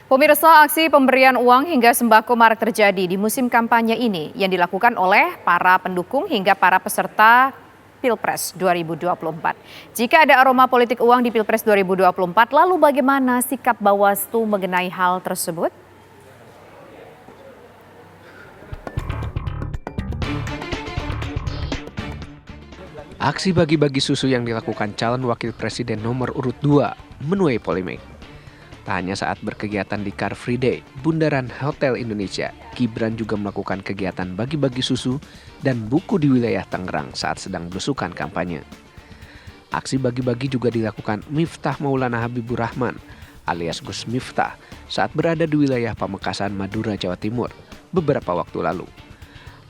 Pemirsa, aksi pemberian uang hingga sembako marak terjadi di musim kampanye ini yang dilakukan oleh para pendukung hingga para peserta Pilpres 2024. Jika ada aroma politik uang di Pilpres 2024, lalu bagaimana sikap Bawaslu mengenai hal tersebut? Aksi bagi-bagi susu yang dilakukan calon wakil presiden nomor urut 2 menuai polemik. Tak hanya saat berkegiatan di Car Free Day, Bundaran Hotel Indonesia, Gibran juga melakukan kegiatan bagi-bagi susu dan buku di wilayah Tangerang saat sedang belusukan kampanye. Aksi bagi-bagi juga dilakukan Miftah Maulana Habibur Rahman alias Gus Miftah saat berada di wilayah Pamekasan, Madura, Jawa Timur beberapa waktu lalu.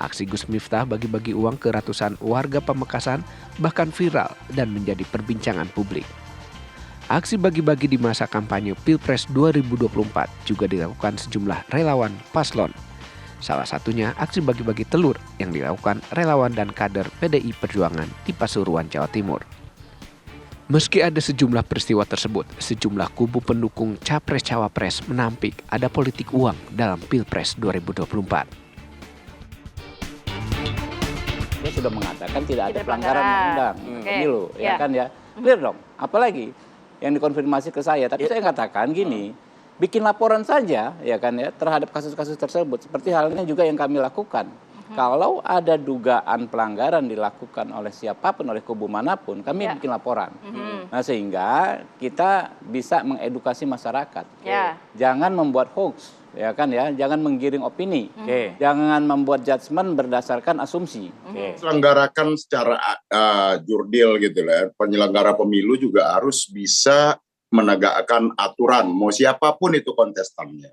Aksi Gus Miftah bagi-bagi uang ke ratusan warga Pamekasan bahkan viral dan menjadi perbincangan publik. Aksi bagi-bagi di masa kampanye Pilpres 2024 juga dilakukan sejumlah relawan paslon. Salah satunya aksi bagi-bagi telur yang dilakukan relawan dan kader PDI Perjuangan di Pasuruan, Jawa Timur. Meski ada sejumlah peristiwa tersebut, sejumlah kubu pendukung Capres-Cawapres menampik ada politik uang dalam Pilpres 2024. Dia sudah mengatakan tidak ada pelanggaran undang-undang pemilu, ya kan ya. Clear dong. Apalagi yang dikonfirmasi ke saya, tapi saya katakan gini, bikin laporan saja ya kan ya terhadap kasus-kasus tersebut. Seperti halnya juga yang kami lakukan. Kalau ada dugaan pelanggaran dilakukan oleh siapapun, oleh kubu manapun, kami bikin laporan. Nah, sehingga kita bisa mengedukasi masyarakat. Jangan membuat hoax, ya kan ya. Jangan menggiring opini. Jangan membuat judgement berdasarkan asumsi. Selenggarakan secara jurdil gitu lah. Penyelenggara pemilu juga harus bisa menegakkan aturan, mau siapapun itu kontestannya.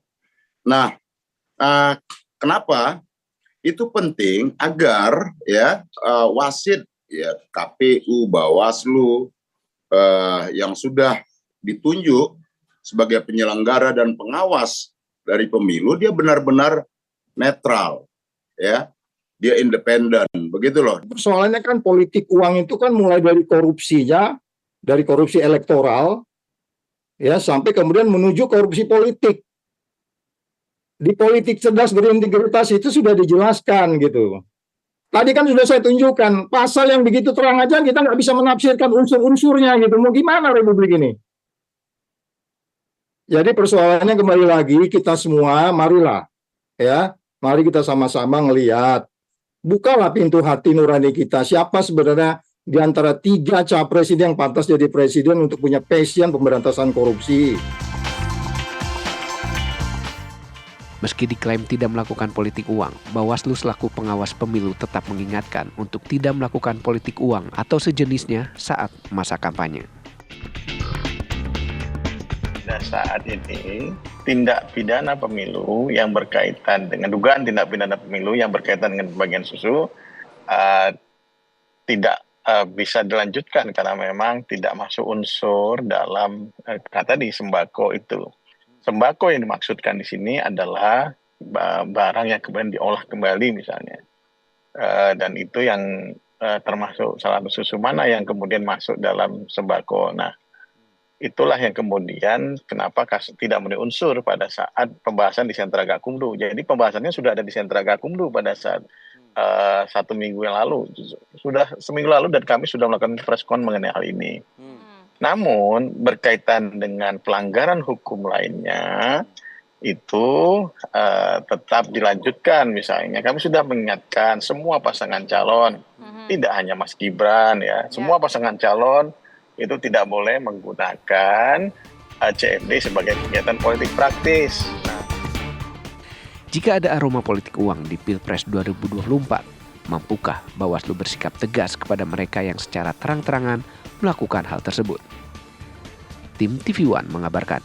Nah, kenapa? Itu penting agar ya wasit, ya KPU, Bawaslu yang sudah ditunjuk sebagai penyelenggara dan pengawas dari pemilu, dia benar-benar netral, ya, dia independen, begitu loh. Persoalannya kan politik uang itu kan mulai dari korupsinya, dari korupsi elektoral, ya sampai kemudian menuju korupsi politik. Di politik cerdas berintegritas itu sudah dijelaskan gitu. Tadi kan sudah saya tunjukkan, pasal yang begitu terang aja kita nggak bisa menafsirkan unsur-unsurnya gitu. Mau gimana Republik ini? Jadi persoalannya kembali lagi, kita semua marilah, ya, mari kita sama-sama ngelihat. Bukalah pintu hati nurani kita. Siapa sebenarnya di antara 3 capres ini yang pantas jadi presiden untuk punya passion pemberantasan korupsi. Meski diklaim tidak melakukan politik uang, Bawaslu selaku pengawas pemilu tetap mengingatkan untuk tidak melakukan politik uang atau sejenisnya saat masa kampanye. Pada saat ini, tindak pidana pemilu yang berkaitan dengan dugaan tindak pidana pemilu yang berkaitan dengan pembagian susu tidak bisa dilanjutkan karena memang tidak masuk unsur dalam kata di sembako itu. Sembako yang dimaksudkan di sini adalah barang yang kemudian diolah kembali misalnya. Dan itu yang termasuk salah satu susu mana yang kemudian masuk dalam sembako. Nah, itulah yang kemudian kenapa tidak memenuhi unsur pada saat pembahasan di Sentra Gakumdu. Jadi pembahasannya sudah ada di Sentra Gakumdu pada saat 1 minggu yang lalu. Sudah seminggu lalu dan kami sudah melakukan press con mengenai hal ini. Namun berkaitan dengan pelanggaran hukum lainnya itu tetap dilanjutkan. Misalnya kami sudah mengingatkan semua pasangan calon, tidak hanya Mas Gibran ya, semua pasangan calon itu tidak boleh menggunakan CFD sebagai kegiatan politik praktis. Jika ada aroma politik uang di Pilpres 2024, mampukah Bawaslu bersikap tegas kepada mereka yang secara terang-terangan melakukan hal tersebut? Tim TV One mengabarkan.